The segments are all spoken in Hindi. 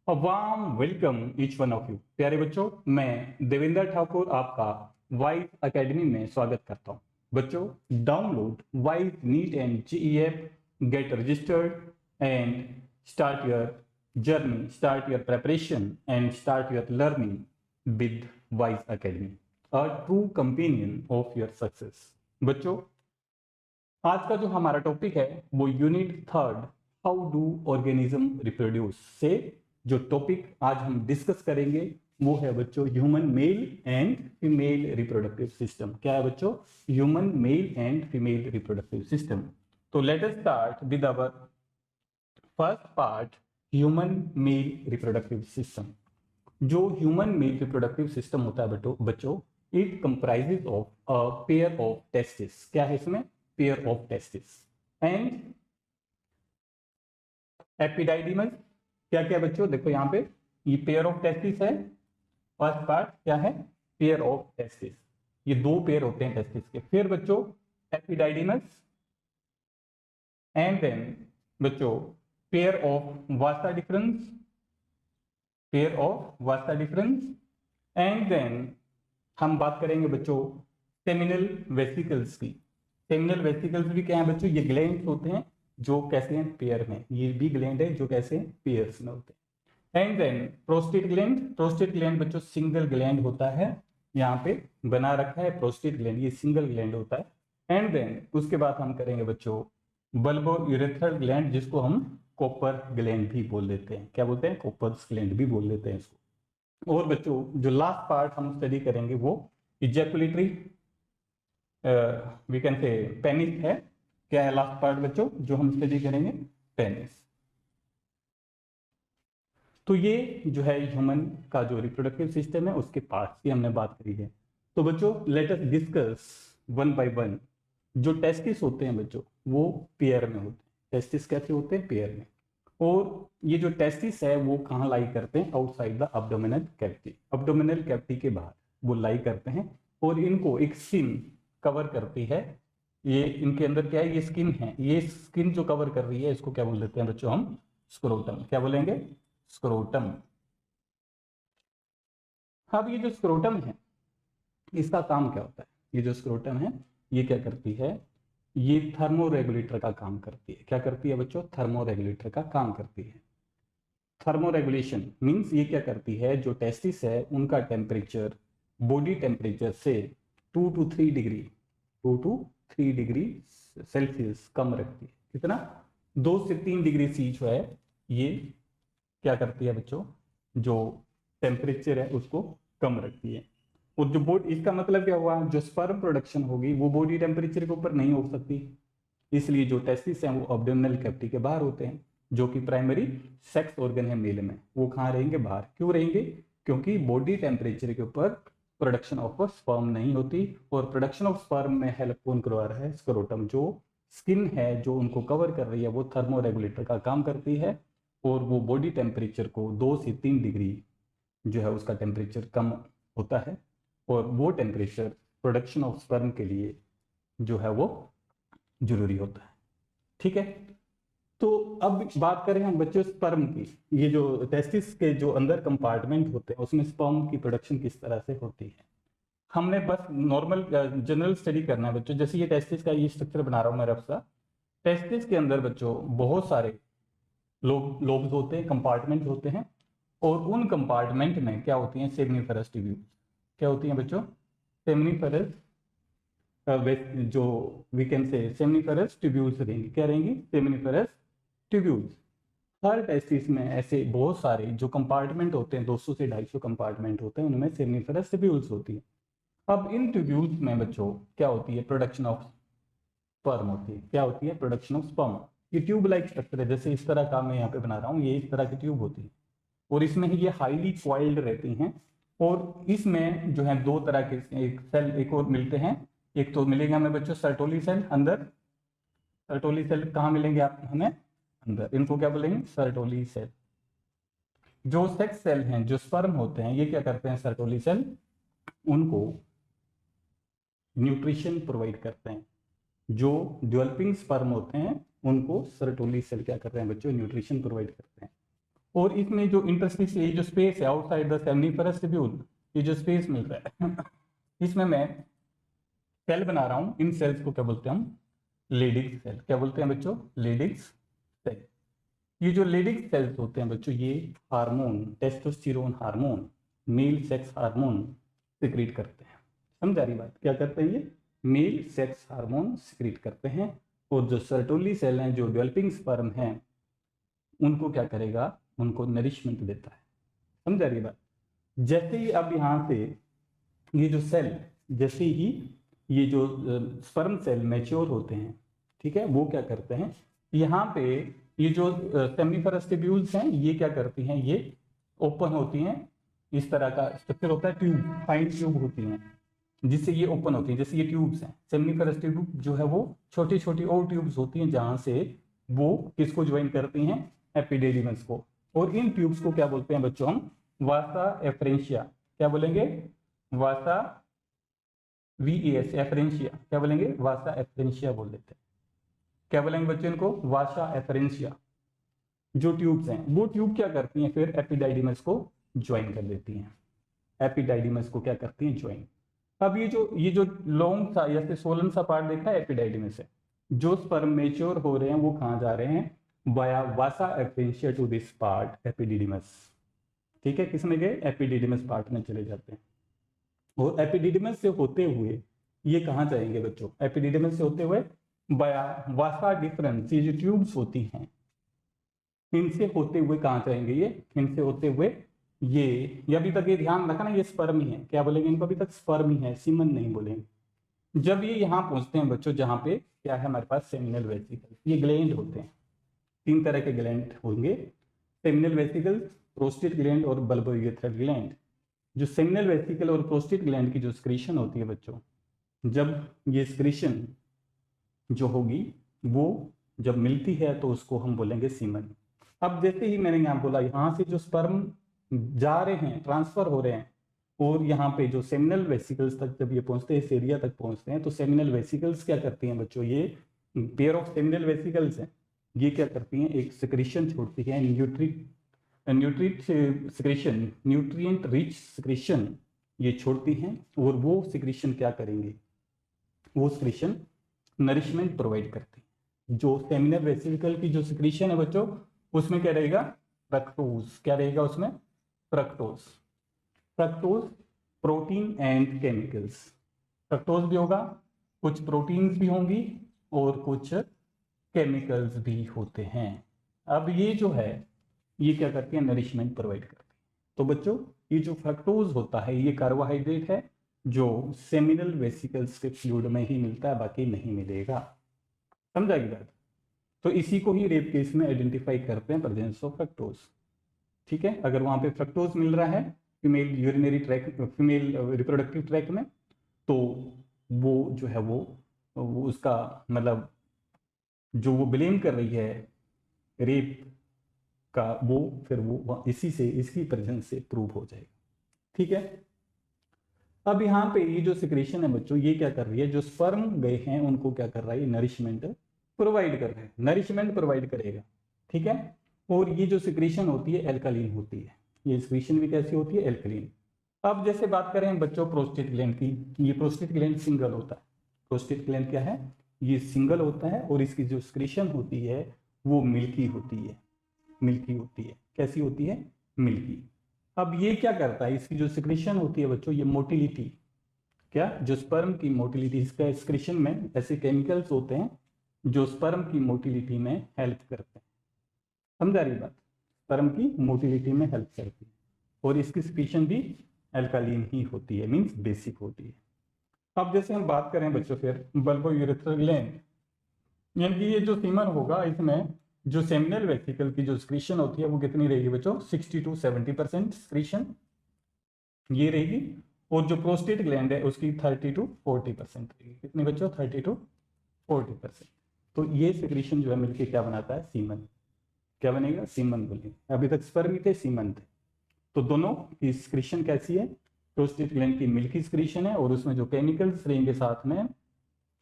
A warm welcome each one of you। प्यारे बच्चों, मैं देवेंद्र ठाकुर आपका वाइज एकेडमी में स्वागत करता हूं। बच्चों, download wise neat and JEE, get registered and start your journey, start your preparation and start your learning with wise academy, a true companion of your success. बच्चों, आज का जो हमारा टॉपिक है वो unit 3 how do organism reproduce से जो टॉपिक आज हम डिस्कस करेंगे वो है बच्चों human male and female reproductive system. क्या है बच्चों? Human male and female reproductive system. तो let us start with our first part, human male reproductive system. जो ह्यूमन मेल रिप्रोडक्टिव सिस्टम होता है बच्चों, it comprises of a pair of testis. क्या है इसमें? Pair of testis and epididymis. क्या क्या बच्चों? देखो यहाँ पे ये पेयर ऑफ टेस्टिस है। फर्स्ट पार्ट क्या है? Pair of testis. ये दो पेयर होते हैं टेस्टिस के। फिर बच्चों एपिडाइडिमस एंड देन बच्चों पेयर ऑफ वास्ता डिफरेंस, पेयर ऑफ वास्ता डिफरेंस एंड देन हम बात करेंगे बच्चों सेमिनल वेसिकल्स की। सेमिनल वेसिकल्स भी क्या है बच्चों? ये ग्लैंड्स होते हैं जो कैसे हैं? पेयर में। ये भी ग्लैंड है जो कैसे हैं? पेयर्स में होते हैं। And then prostate gland. Prostate gland बच्चों सिंगल ग्लैंड होता है, यहाँ पे बना रखा है प्रोस्टेट ग्लैंड, ये सिंगल ग्लैंड होता है। एंड देन उसके बाद हम करेंगे बच्चों बल्बो यूरेथ्रल ग्लैंड, जिसको हम कॉपर ग्लैंड भी बोल देते हैं। क्या बोलते हैं? कॉपर ग्लैंड भी बोल देते हैं इसको। और बच्चों जो लास्ट पार्ट हम स्टडी करेंगे वो ejaculatory we can say penis है। क्या है लास्ट पार्ट बच्चों जो हम स्टडी करेंगे? पेनिस। तो ये जो है ह्यूमन का जो रिप्रोडक्टिव सिस्टम है उसके पार्ट्स की हमने बात करी है। तो बच्चों let us discuss one by one. जो टेस्टिस होते हैं बच्चों वो पेयर में होते हैं। टेस्टिस कैसे होते हैं? पेयर में। और ये जो टेस्टिस है वो कहाँ लाई करते हैं? Outside the abdominal cavity. Abdominal cavity के बाहर वो लाई करते हैं और इनको एक स्किन कवर करती है। ये इनके अंदर क्या है? ये स्किन है। ये स्किन जो कवर कर रही है इसको क्या बोल देते हैं बच्चों? हम स्क्रोटम। क्या बोलेंगे? स्क्रोटम। अब ये जो स्क्रोटम है इसका काम क्या होता है? ये जो स्क्रोटम है ये क्या करती है? ये थर्मो रेगुलेटर का काम करती है। क्या करती है बच्चों? थर्मो रेगुलेटर का काम करती है। थर्मो रेगुलेशन मीन्स ये क्या करती है? जो टेस्टिस है उनका टेम्परेचर बॉडी टेम्परेचर से 2 to 3 degree 2 to 3 degree Celsius कम रखती है। कितना? 2 से 3 डिग्री सी जो है ये क्या करती है बच्चों? जो टेम्परेचर है उसको कम रखती है। और जो बॉडी, इसका मतलब क्या हुआ? जो स्पर्म प्रोडक्शन होगी वो बॉडी टेम्परेचर के ऊपर नहीं हो सकती, इसलिए जो टेस्टिस हैं वो एब्डोमिनल कैविटी के बाहर होते हैं। जो कि प्राइमरी सेक्स ऑर्गन है मेल में, वो कहाँ रहेंगे? बाहर। क्यों रहेंगे? क्योंकि बॉडी टेम्परेचर के ऊपर प्रोडक्शन ऑफ स्पर्म नहीं होती। और प्रोडक्शन ऑफ स्पर्म में हेल्प कौन करवा रहा है? स्क्रोटम। जो स्किन है जो उनको कवर कर रही है वो थर्मो रेगुलेटर का काम करती है और वो बॉडी टेम्परेचर को 2 से 3 डिग्री जो है उसका टेम्परेचर कम होता है। और वो टेम्परेचर प्रोडक्शन ऑफ स्पर्म के लिए जो है वो जरूरी होता है। ठीक है। तो अब बात करें हम बच्चों स्पर्म की। ये जो टेस्टिस के जो अंदर कंपार्टमेंट होते हैं उसमें स्पर्म की प्रोडक्शन किस तरह से होती है, हमने बस नॉर्मल जनरल स्टडी करना है बच्चों। जैसे ये टेस्टिस का ये स्ट्रक्चर बना रहा हूं मैं रफ सा। टेस्टिस के अंदर बच्चों बहुत सारे लोब्स होते हैं, कंपार्टमेंट होते हैं। और उन कंपार्टमेंट में क्या होती हैं? Seminiferous tubules. क्या होती हैं बच्चों? सेमिनिफरस जो we can say seminiferous tubules रहेंगी। क्या रहेंगी? Seminiferous tubules. हर टेस्टिस में ऐसे बहुत सारे जो कंपार्टमेंट होते हैं, 200 से 250 कंपार्टमेंट होते हैं, उनमें सेमिनिफरस ट्यूब्यूल्स होती है। अब इन ट्यूब्यूल्स में बच्चों क्या होती है? प्रोडक्शन ऑफ स्पर्म होती है। क्या होती है? Production of sperm. ये ट्यूब लाइक स्ट्रक्चर है, जैसे इस तरह का मैं यहाँ पे बना रहा हूँ, ये इस तरह की ट्यूब होती है और इसमें ये हाईली कॉइल्ड रहती हैं। और इसमें जो है दो तरह के एक सेल एक और मिलते हैं। एक तो मिलेगा हमें बच्चों सर्टोली सेल अंदर। सर्टोली सेल कहाँ मिलेंगे आप हमें? अंदर। इनको क्या बोलेंगे? Sertoli cell. जो सेक्स सेल हैं, जो स्पर्म होते हैं, ये क्या करते हैं? सर्टोली सेल उनको न्यूट्रिशन प्रोवाइड करते हैं। जो डेवलपिंग स्पर्म होते हैं उनको सर्टोली सेल क्या कर रहे हैं बच्चों? न्यूट्रिशन प्रोवाइड करते हैं। और इसमें जो इंटरस्टिशियल ये जो स्पेस है आउटसाइड द सेमिनिफरस ट्यूब्यूल, ये जो स्पेस मिल रहा है इसमें मैं सेल बना रहा हूं। इन सेल्स को क्या बोलते हैं हम? लेडिक्स सेल। क्या बोलते हैं बच्चों? लेडिक्स सेल। ये जो लेडिक्स सेल्स होते हैं बच्चों, ये hormone, testosterone hormone, male sex hormone secrete करते हैं। समझ आ रही बात? क्या करते हैं ये? मेल सेक्स हार्मोन सिक्रीट करते हैं। और जो सर्टोली सेल हैं, जो डेवलपिंग स्पर्म हैं, उनको क्या करेगा? उनको नरिशमेंट देता है। समझ आ रही बात? जैसे ही अब यहाँ से ये जो सेल, जैसे ही ये जो स्पर्म सेल मैच्योर होते हैं, ठीक है, वो क्या करते हैं, यहाँ पे ये जो सेमिनिफरस ट्यूब्यूल्स हैं, ये क्या करती हैं? ये ओपन होती हैं। इस तरह का स्ट्रक्चर होता है, ट्यूब, फाइन ट्यूब होती हैं, जिससे ये ओपन होती हैं। जैसे ये ट्यूब्स हैं, सेमिनिफरस ट्यूब जो है वो छोटी छोटी और ट्यूब्स होती हैं, जहां से वो किसको ज्वाइन करती हैं? एपिडेडिमस को। और इन ट्यूब्स को क्या बोलते हैं बच्चों हम? वासा एफरेंशिया। क्या बोलेंगे? वासा, वीएस, एफरेंशिया। क्या बोलेंगे? वासा एफरेंशिया बोल देते हैं। क्या बोलेंगे बच्चों इनको? वासा एफरेंशिया। जो ट्यूब्स हैं, वो ट्यूब क्या करती हैं? फिर एपिडाइडिमस को ज्वाइन कर देती हैं। एपिडाइडिमस को क्या करती हैं? ज्वाइन। अब ये जो लॉन्ग सा या फिर सोलन सा पार्ट देखा है, एपिडाइडिमस है। जो स्पर्म मेच्योर हो रहे हैं वो कहाँ जा रहे हैं? Via vasa efferentia to this part, epididymis. ठीक है, किसमें गए? एपिडिडिमस पार्ट में चले जाते हैं। और एपिडिडिमस से होते हुए ये कहाँ जाएंगे बच्चों? एपिडिडिमस से होते हुए वाया वासा डिफरेंस, ये जो ट्यूब्स होती हैं, इनसे होते हुए कहाँ जाएंगे? ये इनसे होते हुए ये अभी तक ये ध्यान रखना, ये स्पर्म ही है। क्या बोलेंगे इनको? अभी तक स्पर्म ही है, सीमन नहीं बोलेंगे। जब ये यहाँ पहुंचते हैं बच्चों, जहाँ पे क्या है हमारे पास? Seminal vesicle. ये ग्लैंड होते हैं, 3 तरह के ग्लैंड होंगे, सेमिनल वेसिकल, प्रोस्टेट ग्लैंड और बल्बोयूरेथ्रल ग्लैंड। जो सेमिनल वेसिकल और प्रोस्टेट ग्लैंड की जो स्क्रीशन होती है बच्चों, जब ये स्क्रीशन जो होगी वो जब मिलती है तो उसको हम बोलेंगे सीमन। अब जैसे ही मैंने यहाँ बोला, यहाँ से जो स्पर्म जा रहे हैं, ट्रांसफर हो रहे हैं, और यहाँ पे जो सेमिनल वेसिकल्स तक जब ये पहुंचते हैं, इस एरिया तक पहुंचते हैं, तो सेमिनल वेसिकल्स क्या करती हैं बच्चों? ये पेयर ऑफ सेमिनल वेसिकल्स हैं, ये क्या करती हैं? एक सिक्रीशन छोड़ती है, न्यूट्रिट सिक्रीशन, न्यूट्रिएंट रिच सिक्रीशन ये छोड़ती हैं। और वो सिक्रीशन क्या करेंगे? वो सिक्रीशन नरिशमेंट प्रोवाइड करती है। जो सेमिनल वेसिकल की जो सिक्रीशन है बच्चों, उसमें क्या रहेगा? फ्रक्टोज। क्या रहेगा उसमें? Fructose. Fructose, protein and chemicals. Fructose भी होगा, कुछ प्रोटीन्स भी होंगी और कुछ केमिकल्स भी होते हैं। अब ये जो है, ये क्या करती है? नरिशमेंट प्रोवाइड करती है। तो बच्चों, ये जो फ्रक्टोज होता है, ये कार्बोहाइड्रेट है जो सेमिनल वेसिकल्स के फ्लूइड में ही मिलता है, बाकी नहीं मिलेगा। समझाएगी बात? तो इसी को ही रेप केस में आइडेंटिफाई करते हैं, प्रेजेंस ऑफ फ्रक्टोज। ठीक है, अगर वहां पे फ्रक्टोज मिल रहा है female urinary track, female reproductive track में, तो वो जो है वो उसका मतलब जो वो ब्लेम कर रही है रेप का, वो फिर वो इसी से, इसकी प्रेजेंस से प्रूव हो जाएगा। ठीक है, अब यहाँ पे ये जो सिक्रेशन है बच्चों, ये क्या कर रही है? जो स्पर्म गए हैं उनको क्या कर रहा है? नरिशमेंट प्रोवाइड कर रहा है, नरिशमेंट प्रोवाइड करेगा। ठीक है, और ये जो सिक्रेशन होती है एल्कलीन होती है। ये सिक्रेशन भी कैसी होती है? एल्कलीन। अब जैसे बात करें बच्चों प्रोस्टेट ग्लैंड की, ये प्रोस्टेट ग्लैंड सिंगल होता है। प्रोस्टेट ग्लैंड क्या है? ये सिंगल होता है, और इसकी जो सिक्रेशन होती है वो मिल्की होती है। मिल्की होती है। कैसी होती है? मिल्की। अब ये क्या करता है? इसकी जो सिक्रेशन होती है बच्चों, ये मोटिलिटी, क्या जो स्पर्म की मोटिलिटी, इसका सिक्रेशन में ऐसे केमिकल्स होते हैं जो स्पर्म की मोटिलिटी में हेल्प करते हैं। समझा रही बात? स्पर्म की मोटिलिटी में हेल्प करती है, और इसकी सिक्रेशन भी एल्कालीन ही होती है, मींस बेसिक होती है। अब जैसे हम बात करें बच्चों फिर बल्बोयूरेथ्रल ग्लैंड, यानी कि ये जो सीमन होगा, इसमें जो सेमिनल वेसिकल की जो सिक्रीशन होती है वो कितनी रहेगी बच्चों? 60 to 70% सिक्रीशन ये रहेगी। और जो प्रोस्टेट ग्लैंड है उसकी 30 to 40% रहेगी। कितनी बच्चों? 30 to 40%। तो ये सिक्रीशन जो है मिलकर क्या बनाता है? सीमन। क्या बनेगा? सीमन बनेगा। अभी तक स्पर्म थे, सीमन थे। तो दोनों की सिक्रीशन कैसी है? प्रोस्टेट ग्लैंड की मिल्की सिक्रीशन है, और उसमें जो केमिकल्स रहेंगे साथ में,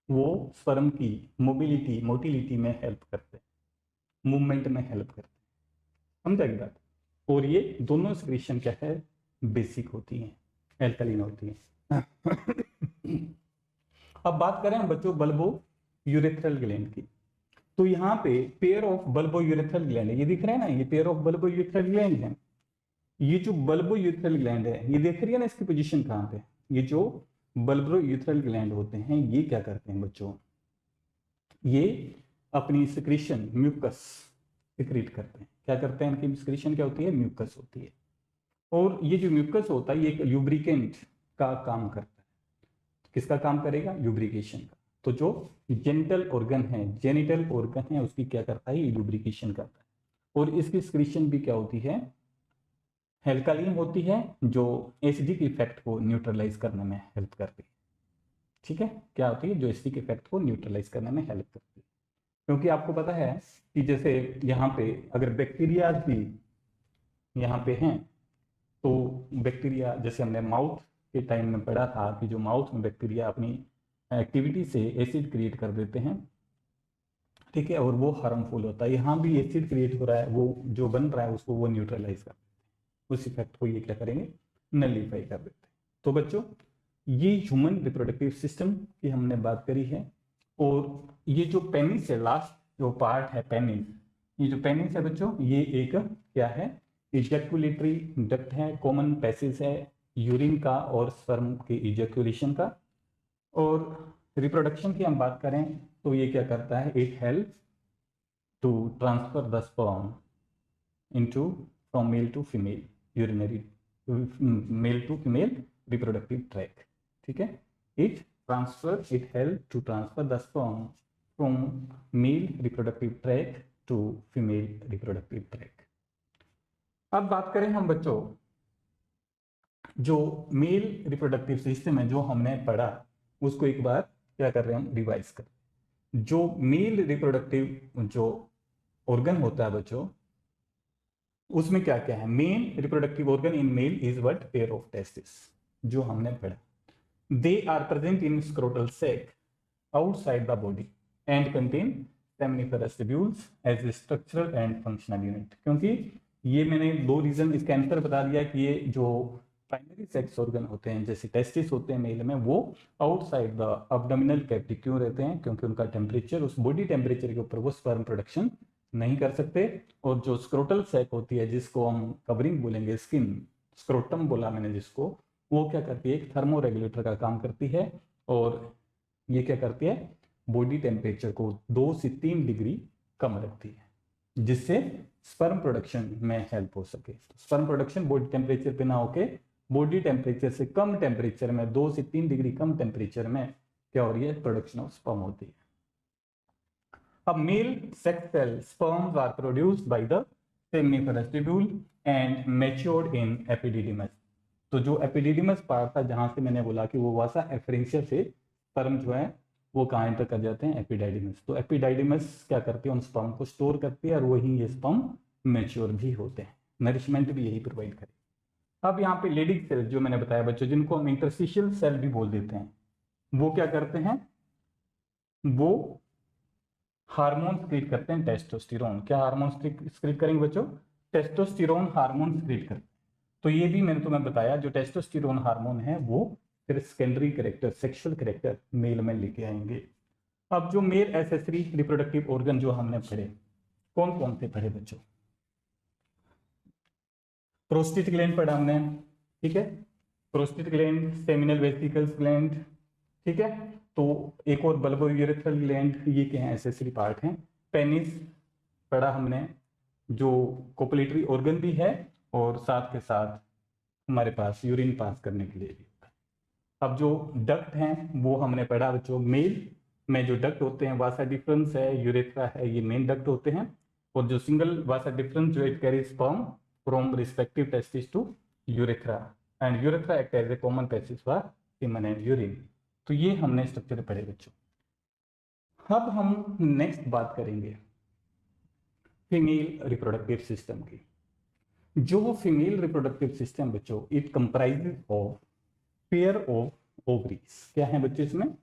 वो स्पर्म की मोबिलिटी, मोटिलिटी में हेल्प करते हैं, मूवमेंट में हेल्प करते हैं। समझा की बात? और ये दोनों सिक्रीशन क्या है, बेसिक होती हैं, एल्कलीन होती हैं। अब बात करें हम बच्चों बल्बो यूरेथ्रल ग्लैंड की, तो यहाँ पे pair of bulbo urethral gland है, ये दिख रहा है ना, ये pair of bulbo urethral gland है। ये जो बल्बो यूरेथ्रल ग्लैंड है, ये देख रही है ना इसकी पोजीशन कहाँ पे, ये जो बल्बो यूरेथ्रल ग्लैंड होते हैं ये क्या करते हैं बच्चों, ये अपनी सिक्रीशन म्यूकस सिक्रीट करते हैं। क्या करते हैं, इनकी सिक्रीशन क्या होती है, म्यूकस होती है। और ये जो म्यूकस होता है ये एक ल्यूब्रिकेंट का काम करता है। किसका काम करेगा, ल्यूब्रिकेशन का। तो जो जेनिटल ऑर्गन है, जेनिटल ऑर्गन है उसकी क्या करता है, ये ल्यूब्रिकेशन करता है। और इसकी सिक्रीशन भी क्या होती है, एल्कालीन होती है, जो एसिडिक इफेक्ट को न्यूट्रलाइज करने में हेल्प करती है। ठीक है, क्या होती है, जो एसिडिक इफेक्ट को न्यूट्रलाइज करने में हेल्प करती है। क्योंकि आपको पता है कि जैसे यहाँ पे अगर बैक्टीरिया भी यहाँ पे हैं, तो बैक्टीरिया जैसे हमने माउथ के टाइम में पढ़ा था कि जो माउथ में बैक्टीरिया अपनी एक्टिविटी से एसिड क्रिएट कर देते हैं, ठीक है, और वो हार्मफुल होता है। यहाँ भी एसिड क्रिएट हो रहा है, वो जो बन रहा है उसको वो न्यूट्रलाइज कर देते हैं, उस इफेक्ट को ये क्या करेंगे, नलीफाई कर देते हैं। तो बच्चों ये ह्यूमन रिप्रोडक्टिव सिस्टम की हमने बात करी है। और ये जो पेनिस है, लास्ट जो पार्ट है पेनिस, ये जो पेनिस है बच्चों, ये एक क्या है, इजैकुलेटरी डक्ट है, कॉमन पैसेज है यूरिन का और स्पर्म के इजैकुलेशन का। और रिप्रोडक्शन की हम बात करें तो ये क्या करता है, it help to transfer the sperm into from male to female urinary, male to female reproductive tract. ठीक है, it help to transfer the sperm from male reproductive tract to female reproductive tract। अब बात करें हम बच्चों जो मेल रिप्रोडक्टिव सिस्टम है जो हमने पढ़ा, उसको एक बार क्या कर रहे हैं हम, रिवाइज कर। जो मेल रिप्रोडक्टिव जो ऑर्गन होता है बच्चों, उसमें क्या क्या है, main reproductive organ in male is what, pair of testis, जो हमने पढ़ा। They are present in scrotal sac outside the body and contain seminiferous tubules as a structural and functional unit। क्योंकि ये मैंने दो रीजन इसका आंसर बता दिया कि ये जो प्राइमरी सेक्स ऑर्गन होते हैं जैसे टेस्टिस होते हैं मेल में, वो आउटसाइड द अब्डोमिनल कैविटी क्यों रहते हैं, क्योंकि उनका टेम्परेचर उस बॉडी टेम्परेचर के ऊपर वो स्पर्म प्रोडक्शन नहीं कर सकते। और जो स्क्रोटल सैक होती है जिसको हम कवरिंग बोलेंगे, स्किन स्क्रोटम बोला मैंने जिसको, वो क्या करती है, एक थर्मो रेगुलेटर का काम करती है। और ये क्या करती है, बॉडी टेम्परेचर को 2 से 3 डिग्री कम रखती है, जिससे स्पर्म प्रोडक्शन में हेल्प हो सके। स्पर्म प्रोडक्शन बॉडी टेम्परेचर पे ना होके बॉडी टेम्परेचर से कम टेम्परेचर में, 2 से 3 डिग्री कम टेम्परेचर में क्या हो रही है, प्रोडक्शन ऑफ स्पर्म होती है। अब male sex cell sperms are produced by the seminiferous tubule and matured in epididymis. तो जो एपिडिडिमस पार्ट था, जहां से मैंने बोला कि वो वासा एफरेंशिया से स्पर्म जो है वो कहाँ एंटर कर जाते हैं, एपिडाइडिमस। तो एपिडाइडिमस क्या करती है, उन स्पर्म को स्टोर करती है और वही ये स्पर्म मैच्योर भी होते हैं, नरिशमेंट भी यही प्रोवाइड करे। अब यहाँ पे लेडिक सेल जो मैंने बताया बच्चों, जिनको हम इंटरस्टिशियल सेल भी बोल देते हैं, वो क्या करते हैं, वो हार्मोन स्क्रीट करते हैं, टेस्टोस्टेरोन। क्या हार्मोन स्क्रीट करेंगे बच्चों, टेस्टोस्टेरोन हार्मोन स्क्रीट करते हैं। तो ये भी मैंने तुम्हें बताया, जो टेस्टोस्टेरोन हार्मोन है वो फिर secondary character, sexual character male में लेके आएंगे। अब जो मेल एसेसरी रिप्रोडक्टिव ऑर्गन जो हमने पढ़े, कौन कौन से पढ़े बच्चों, प्रोस्टेट ग्लैंड पढ़ा हमने, ठीक है, prostate gland, seminal vesicles gland, ठीक है। तो एक और बल्बो यूरेथ्रल ग्लैंड, ये क्या है, एसेसरी पार्ट हैं। पेनिस पढ़ा हमने, जो कोपुलेटरी ऑर्गन भी है और साथ के साथ हमारे पास यूरिन पास करने के लिए भी। अब जो डक्ट हैं वो हमने पढ़ा बच्चों, मेल में जो डक्ट होते हैं वासा डिफरेंस है, यूरेथ्रा है, ये मेन डक्ट होते हैं। और जो सिंगल वासा डिफरेंस जो it carry sperm from respective testis to urethra, and urethra act as a common passage for semen and urine. तो ये हमने स्ट्रक्चर पढ़े बच्चों। अब हम नेक्स्ट बात करेंगे फीमेल रिप्रोडक्टिव सिस्टम की। जो फीमेल रिप्रोडक्टिव सिस्टम बच्चों, it comprises of pair of ovaries. क्या है बच्चों इसमें,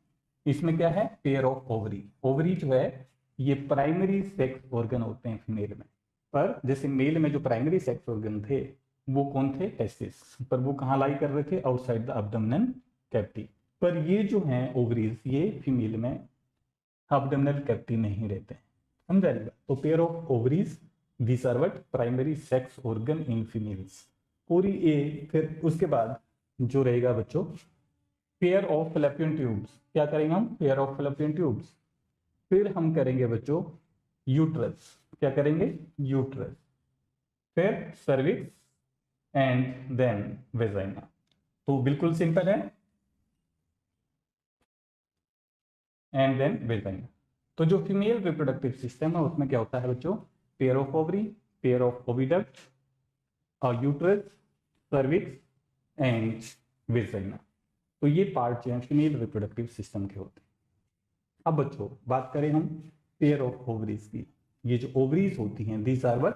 इसमें क्या है, पेयर ऑफ ओवरी। ओवरी जो है ये प्राइमरी सेक्स ऑर्गन होते हैं फीमेल में। पर जैसे मेल में जो प्राइमरी सेक्स ऑर्गन थे वो कौन थे, टेस्टिस, पर वो कहाँ लाई कर रहे थे, आउटसाइड द अब्डोमिनल कैविटी। पर ये जो हैं ओवरीज, ये फीमेल में अब्डोमिनल कैविटी नहीं रहते, समझा जाएगा। तो pair of ovaries these are what, primary sex organ in females. पूरी ए, फिर उसके बाद जो रहेगा बच्चों पेयर ऑफ फैलोपियन ट्यूब्स, क्या करेंगे हम, पेयर ऑफ फैलोपियन ट्यूब्स। फिर हम करेंगे बच्चों यूट्रस, क्या करेंगे, यूट्रस, फिर सर्विक्स एंड देन वेजाइना। तो बिल्कुल सिंपल है, एंड देन वेजाइना। तो जो फीमेल रिप्रोडक्टिव सिस्टम है उसमें क्या होता है बच्चों, pair of ovary, pair of oviduct, uterus, cervix and vagina. तो ये पार्ट जो है फीमेल रिप्रोडक्टिव सिस्टम के होते हैं। अब बच्चों बात करें हम पेयर ऑफ ओवरीज की। ये जो ओवरीज होती हैं these are what,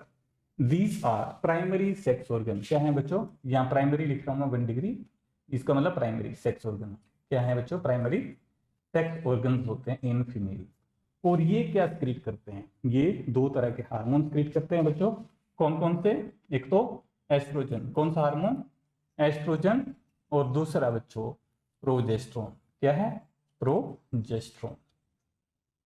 these are primary sex organ. क्या है बच्चों, यहाँ प्राइमरी लिख रहा हूँ मैं 1 डिग्री, इसका मतलब प्राइमरी सेक्स ऑर्गन। क्या है बच्चों, प्राइमरी सेक्स ऑर्गन होते हैं इन फीमेल। और ये क्या स्क्रीट करते हैं, ये 2 तरह के हार्मोन स्क्रीट करते हैं बच्चों। कौन कौन से, एक तो एस्ट्रोजन, कौन सा हार्मोन, एस्ट्रोजन, और दूसरा बच्चों प्रोजेस्टेरोन। क्या है, प्रोजेस्टेरोन।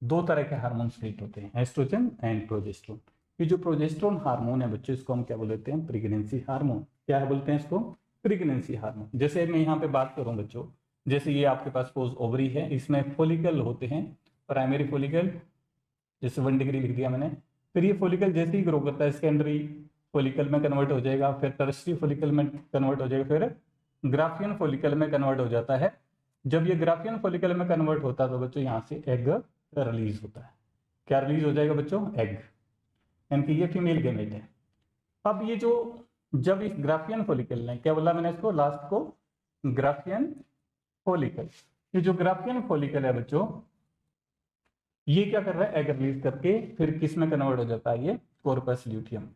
2 तरह के हार्मोन स्क्रीट होते हैं, एस्ट्रोजन एंड प्रोजेस्टेरोन। ये जो प्रोजेस्टेरोन हार्मोन है बच्चों, इसको हम क्या बोलते हैं, प्रेगनेंसी हार्मोन। क्या है बोलते हैं इसको, प्रेगनेंसी हार्मोन। जैसे मैं यहाँ पे बात करूं बच्चों, जैसे ये आपके पास पोज ओवरी है, इसमें फोलिकल होते हैं, प्राइमरी फोलिकल, जैसे 1 डिग्री लिख दिया मैंने। फिर ये फोलिकल जैसे ही ग्रो करता है सेकेंडरी फोलिकल में कन्वर्ट हो जाएगा, फिर टर्शियरी फोलिकल में कन्वर्ट हो जाएगा, फिर ग्राफियन फोलिकल में कन्वर्ट हो जाता है। जब ये ग्राफियन फोलिकल में कन्वर्ट होता है तो बच्चों यहाँ से एग रिलीज होता है। क्या रिलीज हो जाएगा बच्चों, एग, यानी कि ये फीमेल गेमेट है। अब ये जो, जब इस ग्राफियन फोलिकल ने, क्या बोला मैंने इसको लास्ट को, ग्राफियन फोलिकल, ये जो ग्राफियन फोलिकल है बच्चों, ये क्या कर रहा है, एग रिलीज करके फिर किस में कन्वर्ट हो जाता है, ये कॉर्पस ल्यूटियम।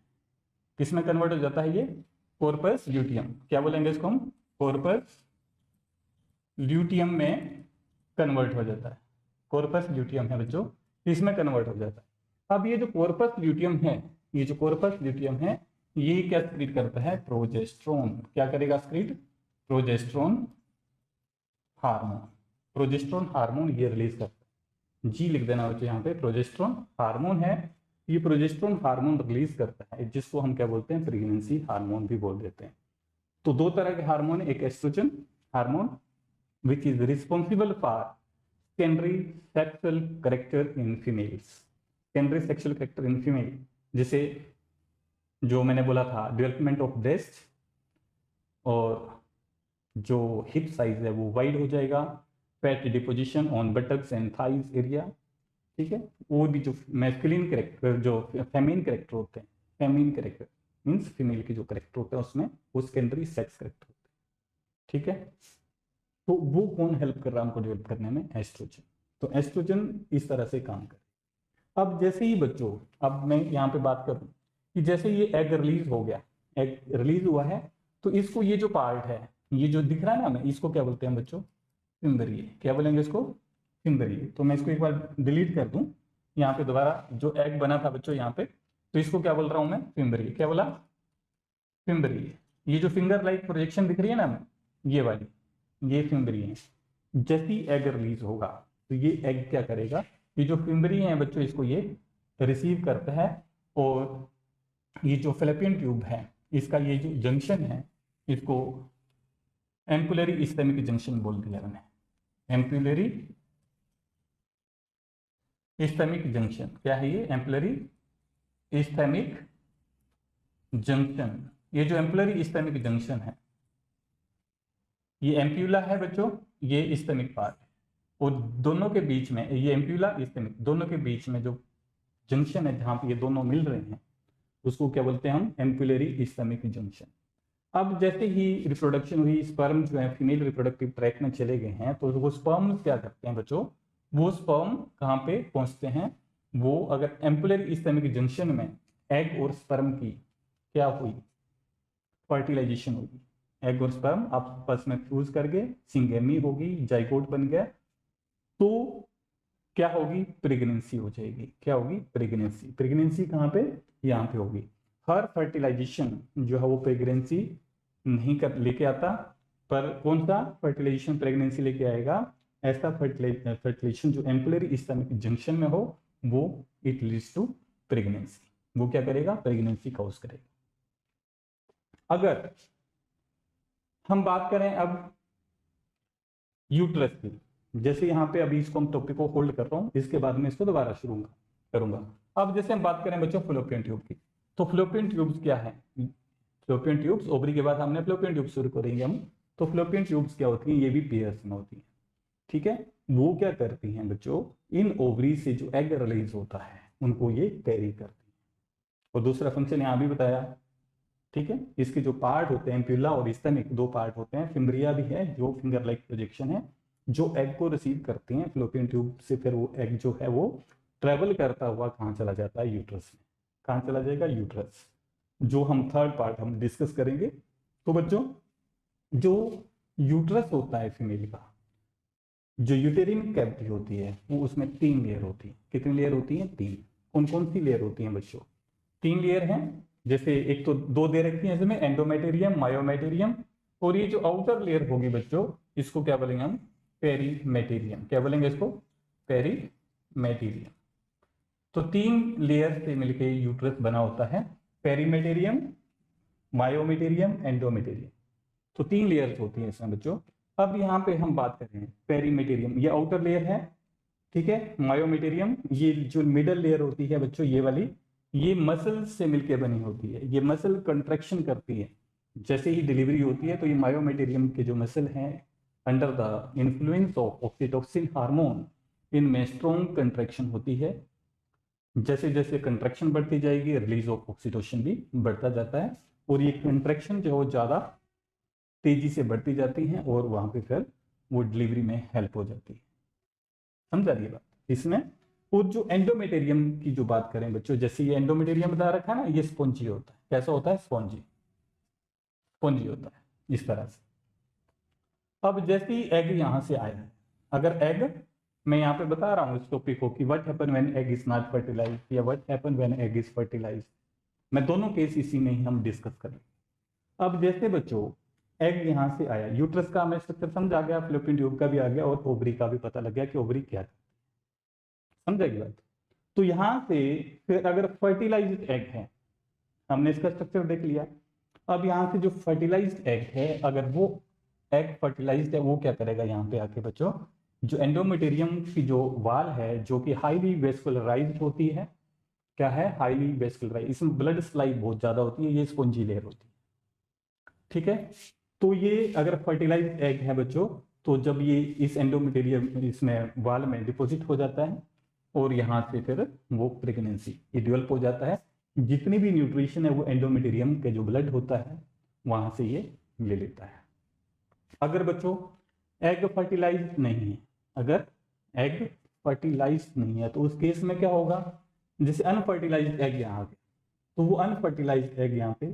किस में कन्वर्ट हो जाता है ये, कॉर्पस ल्यूटियम। क्या बोलेंगे इसको हम, कॉर्पस ल्यूटियम में कन्वर्ट हो जाता है। कॉर्पस ल्यूटियम है बच्चों, इसमें कन्वर्ट हो जाता है। अब ये जो कॉर्पस ल्यूटियम है, ये जो कॉर्पस ल्यूटियम है, ये क्या स्क्रीट करता है, प्रोजेस्टेरोन। क्या करेगा स्क्रीट, प्रोजेस्टेरोन हार्मोन। प्रोजेस्टेरोन हार्मोन ये रिलीज करता है, जी लिख देना बच्चों यहाँ पे, प्रोजेस्टेरोन हार्मोन है, ये प्रोजेस्टेरोन हार्मोन रिलीज करता है, जिसको हम क्या बोलते हैं, प्रेगनेंसी हार्मोन भी बोल देते हैं। तो 2 तरह के हार्मोन है, एक estrogen hormone which is responsible for secondary sexual character in females, secondary sexual character in female, जैसे जो मैंने बोला था डेवलपमेंट ऑफ ब्रेस्ट, और जो हिप साइज है वो वाइड हो जाएगा, fat deposition on buttocks and thighs area, ठीक है। और भी जो मैस्कुलिन कैरेक्टर, जो फेमिन कैरेक्टर होते हैं, फेमिन कैरेक्टर मीन्स फीमेल के जो कैरेक्टर होते हैं उसमें वो सेकेंडरी सेक्स कैरेक्टर होते हैं, ठीक है। तो वो कौन हेल्प कर रहा है हमको डेवलप करने में, एस्ट्रोजन। तो एस्ट्रोजन इस तरह से काम करे। अब जैसे ही बच्चों, अब मैं यहाँ पे बात करूँ कि जैसे ये एग रिलीज हो गया, एग रिलीज हुआ है, तो इसको ये जो पार्ट है, ये जो दिख रहा है ना हमें, इसको क्या बोलते हैं बच्चों, फिम्बरिए। क्या बोलेंगे इसको, फिम्बरिए। तो मैं इसको एक बार डिलीट कर दूं, यहाँ पे दोबारा जो एग बना था बच्चों यहाँ पे, तो इसको क्या बोल रहा हूँ मैं, फिम्बरिए। क्या बोला, फिम्बरिए। ये जो फिंगर लाइक प्रोजेक्शन दिख रही है ना हमें, ये वाली, ये फिम्बरी है। जैसी एग रिलीज होगा तो ये एग क्या करेगा, ये जो फिम्बरी है बच्चों, इसको ये रिसीव करता है, और ये जो फैलोपियन ट्यूब है, इसका ये जो जंक्शन है, इसको एम्पुलरी इस्टेमिक जंक्शन बोल दिया मैंने, एम्पुलरी इस्टेमिक जंक्शन। क्या है ये, एम्पुलरी इस्टेमिक जंक्शन। ये जो एम्पुलरी इस्टेमिक जंक्शन है, ये एम्प्यूला है बच्चों, ये इस्टेमिक पार्ट है, और दोनों के बीच में, ये एम्प्यूला इस्टेमिक, दोनों के बीच में जो जंक्शन है जहां पे ये दोनों मिल रहे हैं, उसको क्या बोलते हैं हम, एम्पुलरी इस्टेमिक जंक्शन। अब जैसे ही रिप्रोडक्शन हुई, स्पर्म जो है फीमेल रिप्रोडक्टिव ट्रैक में चले गए हैं, तो वो स्पर्म क्या करते हैं बच्चों, वो स्पर्म कहाँ पे पहुंचते हैं, वो अगर एम्पुलरी इस्टेमिक जंक्शन में एग और स्पर्म की क्या हुई, फर्टिलाइजेशन होगी, एग और स्पर्म आपस में फ्यूज करके सिंगेमी होगी, जाइगोट बन गया, तो क्या होगी, प्रेगनेंसी हो जाएगी। क्या होगी, प्रेगनेंसी। प्रेगनेंसी कहाँ पे, यहाँ पे होगी। हर फर्टिलाइजेशन जो है वो प्रेगनेंसी नहीं कर लेके आता, पर कौन सा फर्टिलाइजेशन प्रेगनेंसी लेके आएगा, ऐसा फर्टिलाइजेशन जो एम्पुलरी स्टमक जंक्शन में हो, वो इट लीड्स टू प्रेगनेंसी। वो क्या करेगा, प्रेगनेंसी कॉज करेगा। अगर हम बात करें अब यूट्रस की, जैसे यहाँ पे अभी इसको हम टॉपिक को होल्ड कर रहा हूँ, इसके बाद में इसको दोबारा शुरू करूंगा। अब जैसे हम बात करें बच्चों फ्लोपियन ट्यूब की, तो फ्लोपियन ट्यूब्स क्या है, फ्लोपियन ट्यूब्स, ओवरी के बाद हमने फ्लोपियन ट्यूब शुरू करेंगे हम। तो फ्लोपियन ट्यूब्स क्या होती हैं, ये भी पेयर्स में होती है, ठीक है। वो क्या करती हैं बच्चों, इन ओवरी से जो एग रिलीज होता है उनको ये कैरी करती है। और दूसरा फंक्शन यहाँ भी बताया, ठीक है। इसके जो पार्ट होते हैं एम्प्यूला और स्टमक, दो पार्ट होते हैं। फिम्ब्रिया भी है जो फिंगर लाइक प्रोजेक्शन है, जो एग को रिसीव करती हैं फ्लोपियन ट्यूब से। फिर वो एग जो है वो ट्रेवल करता हुआ कहाँ चला जाता है, यूट्रस में। कहाँ चला जाएगा, यूट्रस, जो हम थर्ड पार्ट हम डिस्कस करेंगे। तो बच्चों जो यूट्रस होता है फीमेल का, जो यूटेरिन कैविटी होती है, वो उसमें 3 लेयर होती है। कितनी लेयर होती है, 3। कौन कौन सी लेयर होती है बच्चों, 3 लेयर हैं। जैसे एक तो 2 दे रखी है इसमें, एंडोमेटेरियम, मायोमेटेरियम, और ये जो आउटर लेयर होगी बच्चों, इसको क्या बोलेंगे हम, पेरीमेटेरियम। क्या बोलेंगे इसको, पेरीमेटेरियम। तो 3 लेयर से मिलकर यूट्रस बना होता है, पेरीमेटेरियम, मायोमेटेरियम, एंडोमेटेरियम। तो 3 लेयर्स होती हैं इसमें बच्चों। अब यहाँ पे हम बात करें पेरीमेटेरियम, ये आउटर लेयर है, ठीक है। मायोमेटेरियम, ये जो मिडल लेयर होती है बच्चों, ये वाली, ये मसल से मिलकर बनी होती है। ये मसल कंट्रैक्शन करती है जैसे ही डिलीवरी होती है। तो ये मायोमेटेरियम के जो मसल हैं, under the influence of oxytocin hormone, इनमें स्ट्रॉन्ग कंट्रैक्शन होती है। जैसे जैसे कंट्रैक्शन बढ़ती जाएगी, रिलीज ऑफ ऑक्सीटोसिन भी बढ़ता जाता है, और ये कंट्रैक्शन जो है ज्यादा तेजी से बढ़ती जाती है, और वहां पे फिर वो डिलीवरी में हेल्प हो जाती है। समझा रही बात इसमें। और जो एंडोमेटेरियम की जो बात करें बच्चों, जैसे ये एंडोमेटेरियम बता रखा है ना, ये स्पॉन्जी होता है। कैसा होता है, स्पॉन्जी, स्पॉन्जी होता है इस तरह से। अब जैसे ही एग यहां से आया है, अगर एग, मैं यहाँ पे बता रहा हूँ इस टॉपिक को कि what happen when egg is not fertilised, या what happen when egg is fertilised. मैं दोनों केस इसी में ही हम डिस्कस करेंगे। अब जैसे बच्चों एग यहां से आया, यूट्रस का हमें स्ट्रक्चर समझ आ गया, फ्लोपियन ट्यूब का भी आ गया, और ओवरी का भी पता लग गया कि ओवरी क्या है, समझेगी बात। तो यहां से फिर अगर फर्टिलाइज्ड एग है, हमने इसका स्ट्रक्चर देख लिया। अब यहाँ से जो फर्टिलाइज्ड एग है, अगर वो एग फर्टिलाइज्ड है, वो क्या करेगा यहाँ पे आके बच्चों, जो एंडोमेटेरियम की जो वाल है, जो कि हाईली वेस्कुलराइज्ड होती है, क्या है, हाईली वेस्कुलराइज्ड, इसमें ब्लड सप्लाई बहुत ज्यादा होती है, ये स्पॉन्जी लेयर होती है, ठीक है। तो ये अगर फर्टिलाइज्ड एग है बच्चों, तो जब ये इस एंडोमेटेरियम इसमें वाल में डिपॉजिट हो जाता है, और यहाँ से फिर वो प्रेगनेंसी ये डेवलप हो जाता है। जितनी भी न्यूट्रिशन है वो एंडोमेटेरियम के जो ब्लड होता है वहां से ये ले लेता है। अगर बच्चों एग फर्टिलाइज नहीं है, अगर एग फर्टिलाइज नहीं है, तो उस केस में क्या होगा, जैसे अनफर्टिलाइज एग यहाँ आ गया, तो वो अनफर्टिलाइज एग यहाँ पे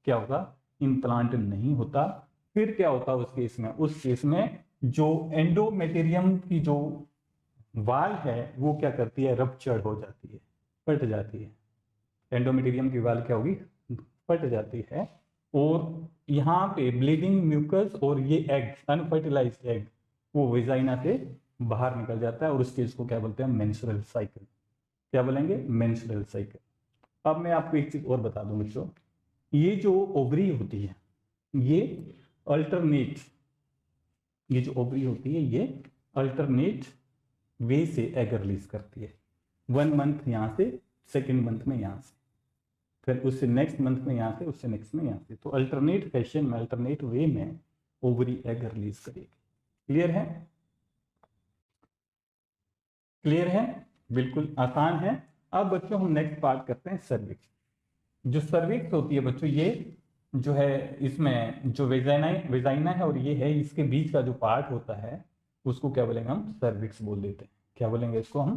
क्या होगा, इम्प्लांट नहीं होता। फिर क्या होता है उस केस में जो एंडोमेटेरियम की जो वाल है वो क्या करती है, रप्चर्ड हो जाती है, फट जाती है। एंडोमेटेरियम की वाल क्या होगी, फट जाती है, और यहाँ पे ब्लीडिंग म्यूकस और ये एग, अनफर्टिलाइज्ड एग, वो वेजाइना से बाहर निकल जाता है, और उस चीज को क्या बोलते हैं, मेंस्ट्रुअल साइकिल। क्या बोलेंगे, मेंस्ट्रुअल साइकिल। अब मैं आपको एक चीज और बता दूं बच्चों, ये जो ओवरी होती है, ये अल्टरनेट, ये जो ओवरी होती है ये अल्टरनेट वे से एग रिलीज करती है। 1 मंथ यहाँ से, सेकेंड मंथ में यहाँ से, फिर उससे नेक्स्ट मंथ में यहाँ से, उससे नेक्स्ट में यहाँ से। तो अल्टरनेट फैशन में, अल्टरनेट वे में ओवरी एग रिलीज करेगी। क्लियर है, क्लियर है, बिल्कुल आसान है। अब बच्चों हम नेक्स्ट पार्ट करते हैं सर्विक्स। जो सर्विक्स होती है बच्चों, ये जो है इसमें जो वेजाइना है और ये है, इसके बीच का जो पार्ट होता है उसको क्या बोलेंगे हम, सर्विक्स बोल देते हैं। क्या बोलेंगे इसको हम,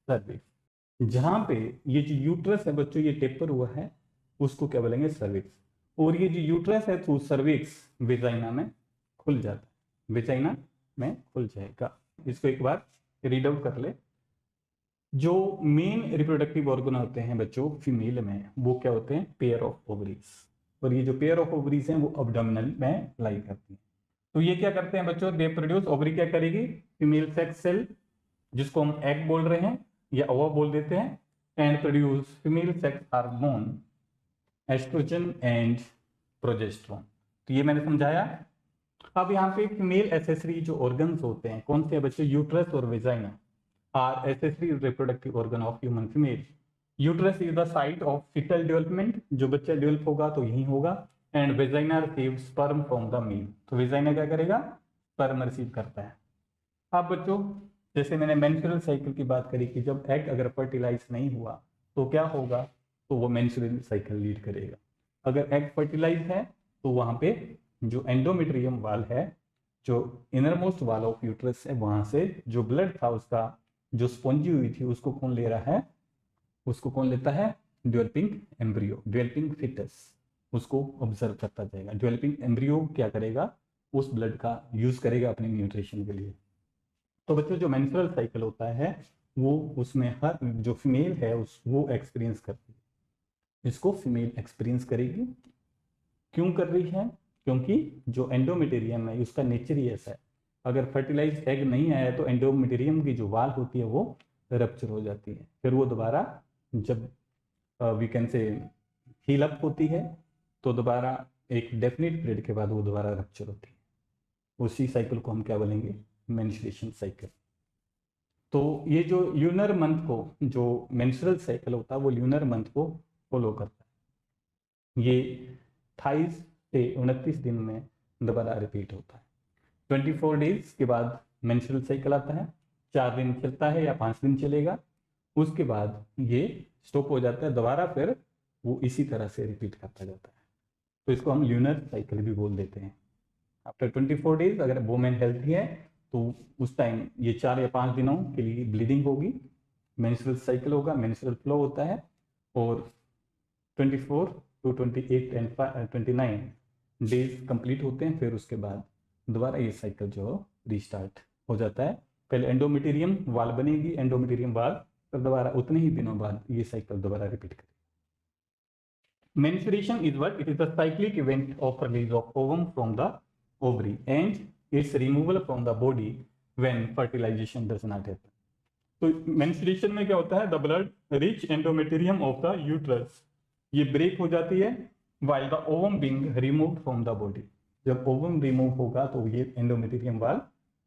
सर्विक्स। जहां पे ये जो यूट्रस है बच्चों, ये टेपर हुआ है, उसको क्या बोलेंगे, सर्विक्स। और ये जो यूट्रस है थ्रू सर्विक्स वेजाइना में खुल जाता है, वेजाइना में खुल जाएगा। इसको एक बार रीड आउट कर ले। जो मेन रिप्रोडक्टिव ऑर्गन होते हैं बच्चों फीमेल में, वो क्या होते हैं, पेयर ऑफ ओवरीज, और ये जो पेयर ऑफ ओवरीज हैं वो अब्डोमिनल में लाई करती हैं। तो ये क्या करते हैं बच्चों, दे प्रोड्यूस, ओवरी क्या करेगी, फीमेल सेक्स सेल जिसको हम एग बोल रहे हैं या ओवा बोल देते हैं, and produce female sex hormone estrogen and progesterone. तो ये मैंने समझाया। अब यहाँ पे फीमेल एसेसरी जो ऑर्गन्स होते हैं कौन से बच्चों, यूट्रस और vagina are accessory reproductive organ of human female. Uterus is the site of foetal development, जो बच्चा डेवलप होगा तो यही होगा, and vagina receive sperm from the male. तो वेजाइना क्या करेगा, स्पर्म रिसीव करता है। अब बच्चों जैसे मैंने मेंस्ट्रुअल साइकिल की बात करी कि जब एग अगर फर्टिलाइज नहीं हुआ तो क्या होगा, तो वो मेंस्ट्रुअल साइकिल लीड करेगा। अगर एग फर्टिलाइज है तो वहां पे जो एंडोमेट्रियम वाल है, जो inner most wall of uterus है, वहां से जो ब्लड था उसका जो स्पॉन्जी हुई थी उसको कौन ले रहा है, उसको कौन लेता है, डेवलपिंग एम्ब्रियो, डेवलपिंग फिटस उसको ऑब्जर्व करता जाएगा। डेवलपिंग एम्ब्रियो क्या करेगा, उस ब्लड का यूज करेगा अपने न्यूट्रिशन के लिए। तो बच्चों जो मेंस्ट्रुअल साइकिल होता है वो उसमें हर जो फीमेल है उस वो एक्सपीरियंस करती है, इसको फीमेल एक्सपीरियंस करेगी। क्यों कर रही है, क्योंकि जो एंडोमेटेरियम है उसका नेचर ही ऐसा है, अगर फर्टिलाइज एग नहीं आया तो एंडोमेटेरियम की जो वाल होती है वो रप्चर हो जाती है, फिर वो दोबारा जब we can say heal up होती है तो दोबारा एक डेफिनेट पीरियड के बाद वो दोबारा रप्चर होती है। उसी साइकिल को हम क्या बोलेंगे, मेंस्ट्रुएशन साइकिल। तो ये जो ल्यूनर मंथ को, जो मेंस्ट्रुअल साइकिल होता है वो ल्यूनर मंथ को फॉलो करता है। ये 28 से 29 दिन में दोबारा रिपीट होता है। 24 डेज के बाद मेंस्ट्रुअल साइकिल आता है, 4 दिन चलता है या 5 दिन चलेगा, उसके बाद ये स्टॉप हो जाता है, दोबारा फिर वो इसी तरह से रिपीट करता जाता है। तो इसको हम ल्यूनर साइकिल भी बोल देते हैं। आफ्टर 24 डेज अगर वोमेन हेल्थी है तो उस टाइम ये 4 या 5 दिनों के लिए ब्लीडिंग होगी, मेंस्ट्रुअल साइकिल होगा, मेंस्ट्रुअल फ्लो होता है, और 24 टू 28 एंड 29 डेज कंप्लीट होते हैं, फिर उसके बाद दोबारा ये साइकिल जो रीस्टार्ट हो जाता है। पहले एंडोमेटेरियम वाल बनेगी, एंडोमेटेरियम वाल, फिर दोबारा उतने ही दिनों बाद ये साइकिल दोबारा रिपीट करेगी। Menstruation is what? It is the cyclic event of release of ovum from the ovary and its removal from the body when fertilization does not happen. तो menstruation में क्या होता है, the blood rich endometrium of the uterus ये ब्रेक हो जाती है while the ovum being removed from the body। जब ovum रिमूव होगा तो ये एंडोमेटेरियम वाल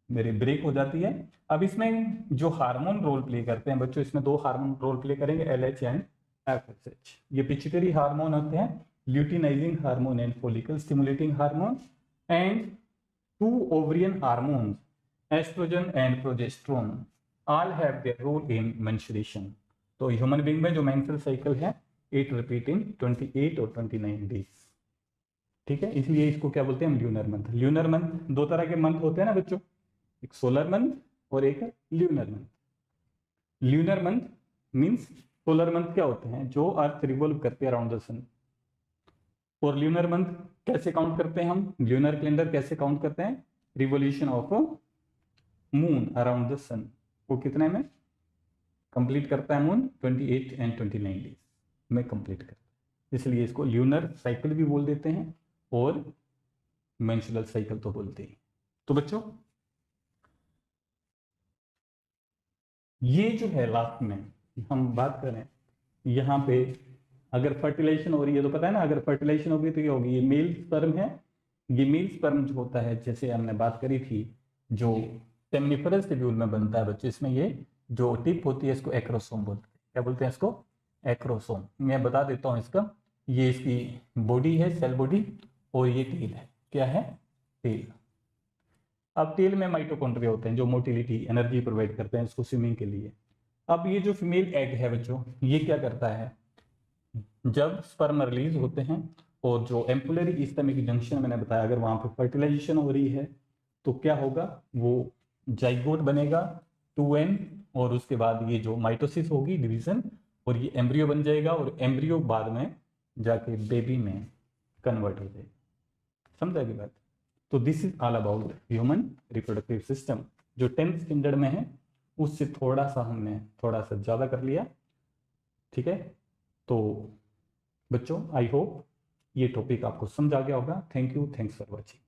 मेरे ब्रेक हो जाती है। अब इसमें जो हार्मोन रोल प्ले करते हैं बच्चों, इसमें 2 हार्मोन रोल प्ले करेंगे, LH एंड FSH। ये पिट्यूटरी हार्मोन होते हैं, luteinizing hormone and follicle stimulating hormone, and 2 ovarian hormones estrogen and progesterone all have their role in menstruation. तो ह्यूमन बीइंग में जो मेंस्ट्रुअल साइकिल है इट रिपीट इन 28 और 29 डेज। ठीक है, इसलिए इसको क्या बोलते हैं हम, ल्यूनर मंथ। ल्यूनर मंथ 2 तरह के मंथ होते हैं ना बच्चों, एक सोलर मंथ और एक lunar month. Lunar month means, solar month क्या होते हैं, जो अर्थ रिवॉल्व करते हैं अराउंड द सन। और ल्यूनर मंथ कैसे काउंट करते हैं हम, ल्यूनर कैलेंडर कैसे काउंट करते हैं, revolution of moon around the sun वो कितने में कंप्लीट करता है मून, 28 एंड 29 डेज में कंप्लीट करता है, इसलिए इसको ल्यूनर साइकिल भी बोल देते हैं और मेंस्ट्रुअल साइकिल तो बोलते हैं। तो बच्चों ये जो है लास्ट में हम बात करें, यहाँ पे अगर फर्टिलाइजेशन हो रही है तो पता है ना, अगर फर्टिलाइजेशन होगी तो क्या होगी, ये मेल स्पर्म है, ये मेल स्पर्म जो होता है जैसे हमने बात करी थी जो सेमिनिफरस शेड्यूल में बनता है बच्चे, इसमें ये जो टिप होती है इसको एक्रोसोम बोलते हैं। क्या बोलते हैं इसको, एक्रोसोम। मैं बता देता हूँ इसका, ये इसकी बॉडी है, सेल बॉडी, और ये टेल है, क्या है, टेल। अब टेल में माइटोकॉन्ड्रिया होते हैं जो मोटिलिटी एनर्जी प्रोवाइड करते हैं इसको स्विमिंग के लिए। अब ये जो फीमेल एग है बच्चों, ये क्या करता है, जब स्पर्म रिलीज होते हैं और जो एम्पुलरी इस्टमिक जंक्शन मैंने बताया, अगर वहां पर फर्टिलाइजेशन हो रही है तो क्या होगा, वो जाइगोट बनेगा 2n, और उसके बाद ये जो माइटोसिस होगी डिवीजन, और ये एम्ब्रियो बन जाएगा, और एम्ब्रियो बाद में जाके बेबी में कन्वर्ट हो जाएगा। समझा की बात। तो this is all about human reproductive system जो 10th स्टैंडर्ड में है, उससे थोड़ा सा हमने थोड़ा सा ज़्यादा कर लिया। ठीक है, तो बच्चों आई होप ये टॉपिक आपको समझ आ गया होगा। Thank you, thanks for watching.